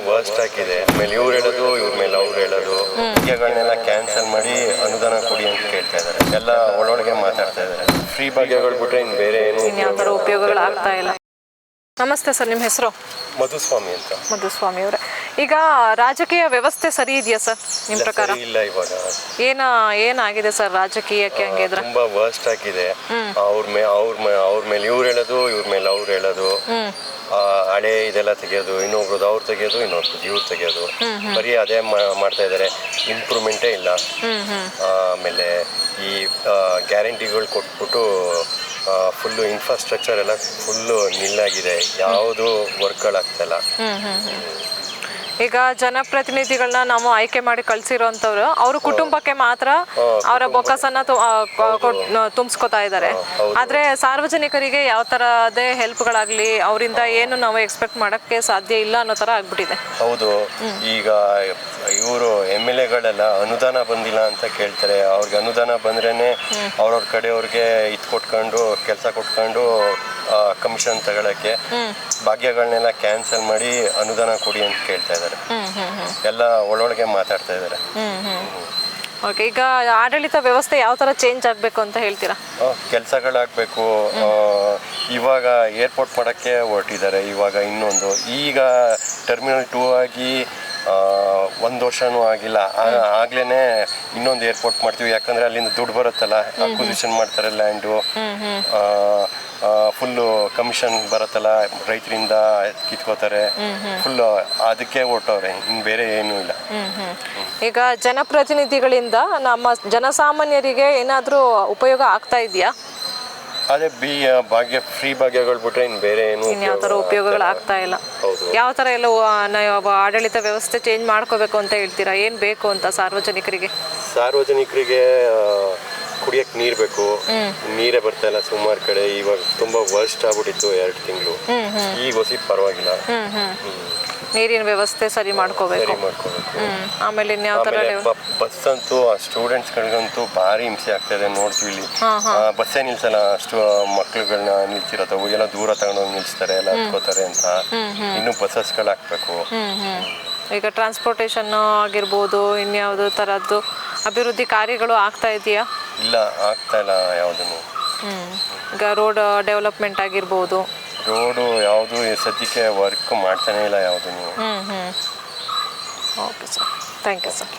Worst ಆಗಿದೆ. ಆಮೇಲೆ ಇವ್ರು ಹೇಳೋದು, ಇವ್ರ ಮೇಲೆ ಅವ್ರು ಹೇಳೋದು, ಭಾಗ್ಯಗಳನ್ನೆಲ್ಲ ಕ್ಯಾನ್ಸಲ್ ಮಾಡಿ ಅನುದಾನ ಕೊಡಿ ಅಂತ ಕೇಳ್ತಾ ಇದ್ದಾರೆ. ಎಲ್ಲ ಒಳೊಳಗೆ ಮಾತಾಡ್ತಾ ಇದ್ದಾರೆ. ಫ್ರೀ ಭಾಗ್ಯಗಳು ಬಿಟ್ರೆ ಇನ್ನು ಬೇರೆ ಏನು ಯಾವ ಥರ ಉಪಯೋಗಗಳಾಗ್ತಾ ಇಲ್ಲ. ನಮಸ್ತೆ ಸರ್, ನಿಮ್ಮ ಹೆಸರು? ಮಧುಸ್ವಾಮಿ ಅಂತ. ಮಧುಸ್ವಾಮಿ ಅವರೇ, ಈಗ ರಾಜಕೀಯ ವ್ಯವಸ್ಥೆ ಸರಿ ಇದೆಯಾ ಸರ್ ನಿಮ್ಮ ಪ್ರಕಾರ? ಇಲ್ಲ, ಇವಾಗ ಏನಾಗಿದೆ ಸರ್ ರಾಜಕೀಯಕ್ಕೆ? ಹಂಗಿದ್ರೆ ತುಂಬಾ ವರ್ಸ್ಟ್ ಆಗಿದೆ. ಅವ್ರ ಮೇಲೆ ಇವ್ರು ಹೇಳೋದು, ಇವ್ರ ಮೇಲೆ ಅವ್ರು ಹೇಳೋದು, ಹಳೆ ಇದೆಲ್ಲ ತೆಗೆಯೋದು, ಇನ್ನೊಬ್ರದ್ದು ಅವ್ರು ತೆಗೆಯೋದು, ಇನ್ನೊಬ್ರದ್ದು ಇವ್ರು ತೆಗೆಯೋದು, ಬರೀ ಅದೇ ಮಾಡ್ತಾ ಇದ್ದಾರೆ. ಇಂಪ್ರೂವ್ಮೆಂಟೇ ಇಲ್ಲ. ಆಮೇಲೆ ಈ ಗ್ಯಾರಂಟಿಗಳು ಕೊಟ್ಬಿಟ್ಟು ಫುಲ್ಲು ಇನ್ಫ್ರಾಸ್ಟ್ರಕ್ಚರ್ ಎಲ್ಲ ಫುಲ್ಲು ನಿಲ್ಲಾಗಿದೆ. ಯಾವುದು ವರ್ಕ್ಗಳಾಗ್ತಾಯಿಲ್ಲ. ಈಗ ಜನಪ್ರತಿನಿಧಿಗಳನ್ನ ನಾವು ಆಯ್ಕೆ ಮಾಡಿ ಕಳ್ಸಿರೋಂಥವ್ರು ಅವ್ರ ಕುಟುಂಬಕ್ಕೆ ಮಾತ್ರ ಅವರ ಬೊಕ್ಕಸನ್ನ ತುಂಬಿಸ್ಕೊತಾ ಇದ್ದಾರೆ. ಆದ್ರೆ ಸಾರ್ವಜನಿಕರಿಗೆ ಯಾವ ತರದೇ ಹೆಲ್ಪ್ಗಳಾಗ್ಲಿ ಅವರಿಂದ ಏನು ನಾವು ಎಕ್ಸ್ಪೆಕ್ಟ್ ಮಾಡಕ್ಕೆ ಸಾಧ್ಯ ಇಲ್ಲ ಅನ್ನೋ ತರ ಆಗ್ಬಿಟ್ಟಿದೆ. ಹೌದು. ಈಗ ಇವರು MLAಗಳೆಲ್ಲ ಅನುದಾನ ಬಂದಿಲ್ಲ ಅಂತ ಕೇಳ್ತಾರೆ. ಅವ್ರಿಗೆ ಅನುದಾನ ಬಂದ್ರೇನೆ ಅವ್ರವ್ರ ಕಡೆಯವ್ರಿಗೆ ಇದು ಕೊಟ್ಕೊಂಡು ಕೆಲಸ ಕೊಟ್ಕೊಂಡು ಕಮಿಷನ್ ತಗೊಳಕ್ಕೆ ಭಾಗ್ಯಗಳನ್ನೆಲ್ಲ ಕ್ಯಾನ್ಸಲ್ ಮಾಡಿ ಅನುದಾನ ಕೊಡಿ ಅಂತ ಕೇಳ್ತಾ ಇದ್ದಾರೆ. ಎಲ್ಲ ಒಳೊಳಗೆ ಮಾತಾಡ್ತಾ ಇದ್ದಾರೆ. ಓಕೆ, ಈಗ ಆಡಳಿತ ವ್ಯವಸ್ಥೆ ಯಾವ ಥರ ಚೇಂಜ್ ಆಗಬೇಕು ಅಂತ ಹೇಳ್ತೀರಾ? ಕೆಲಸಗಳಾಗಬೇಕು. ಇವಾಗ ಏರ್ಪೋರ್ಟ್ ಮಾಡೋಕ್ಕೆ ಹೊರಟಿದ್ದಾರೆ. ಇವಾಗ ಇನ್ನೊಂದು ಈಗ ಟರ್ಮಿನಲ್ 2 ಆಗಿ 1 ವರ್ಷನೂ ಆಗಿಲ್ಲ. ಆಗ್ಲೇ ಇನ್ನೊಂದು ಏರ್ಪೋರ್ಟ್ ಮಾಡ್ತೀವಿ. ಯಾಕಂದರೆ ಅಲ್ಲಿಂದ ದುಡ್ಡು ಬರುತ್ತಲ್ಲ, ಅಕ್ವಿಸಿಷನ್ ಮಾಡ್ತಾರೆ ಲ್ಯಾಂಡು, ಫುಲ್ಲು ಕಮಿಷನ್ ಬರುತ್ತಲ್ಲ, ರೈತರಿಂದ ಕಿತ್ಕೋತಾರೆ. ಫುಲ್ಲು ಅದಕ್ಕೆ ಹೊರಟವ್ರೆ, ಇನ್ನು ಬೇರೆ ಏನೂ ಇಲ್ಲ. ಈಗ ಜನಪ್ರತಿನಿಧಿಗಳಿಂದ ನಮ್ಮ ಜನಸಾಮಾನ್ಯರಿಗೆ ಏನಾದರೂ ಉಪಯೋಗ ಆಗ್ತಾ ಇದೆಯಾ? ಅದೇ ಫ್ರೀ ಭಾಗ್ಯಗಳು ಬಿಟ್ರೆ ಇನ್ನು ಬೇರೆ ಏನು ಯಾವ ಥರ ಉಪಯೋಗಗಳು ಆಗ್ತಾ ಇಲ್ಲ. ಯಾವ ಥರ ಎಲ್ಲ ಆಡಳಿತ ವ್ಯವಸ್ಥೆ ಚೇಂಜ್ ಮಾಡ್ಕೋಬೇಕು ಅಂತ ಹೇಳ್ತೀರಾ? ಏನು ಬೇಕು ಅಂತ ಸಾರ್ವಜನಿಕರಿಗೆ? ಕುಡಿಯಕ್ಕೆ ನೀರು ಬೇಕು. ನೀರೇ ಬರ್ತಾ ಇಲ್ಲ ಸುಮಾರು ಕಡೆ. ಇವಾಗ ತುಂಬಾ ವರ್ಸ್ಟ್ ಆಗ್ಬಿಟ್ಟಿತ್ತು 2 ತಿಂಗಳು. ಈಗ ಹೊಸಿ ಪರವಾಗಿಲ್ಲ. ನೀರಿನ ವ್ಯವಸ್ಥೆ ಸರಿ ಮಾಡ್ಕೋಬೇಕು. ಆಮೇಲೆ ಬಸ್ ಅಂತೂ ಸ್ಟೂಡೆಂಟ್ಸ್ಗಳಿಗಂತೂ ಭಾರಿ ಹಿಂಸೆ ಆಗ್ತಾಯಿದೆ. ನೋಡ್ತೀವಿ ಇಲ್ಲಿ ಬಸ್ಸೇ ನಿಲ್ಸಲ್ಲ, ಅಷ್ಟು ಮಕ್ಳುಗಳನ್ನ ನಿಲ್ಸಿರತ್ತವು ಎಲ್ಲ ದೂರ ತಗೊಂಡೋಗಿ ನಿಲ್ಸ್ತಾರೆ, ಎಲ್ಲ ಹತ್ಕೋತಾರೆ ಅಂತ. ಇನ್ನು ಬಸ್ಸಸ್ಗಳು ಹಾಕ್ಬೇಕು. ಈಗ ಟ್ರಾನ್ಸ್ಪೋರ್ಟೇಷನ್ ಆಗಿರ್ಬೋದು, ಇನ್ಯಾವುದು ಥರದ್ದು ಅಭಿವೃದ್ಧಿ ಕಾರ್ಯಗಳು ಆಗ್ತಾ ಇದೆಯಾ? ಇಲ್ಲ, ಆಗ್ತಾ ಇಲ್ಲ ಯಾವುದನ್ನು. ಈಗ ರೋಡ್ ಡೆವಲಪ್ಮೆಂಟ್ ಆಗಿರ್ಬೋದು, ರೋಡು ಯಾವುದು ಸದ್ಯಕ್ಕೆ ವರ್ಕ್ ಮಾಡ್ತಾನೆ ಇಲ್ಲ ಯಾವುದನ್ನು. Okay sir, thank you sir.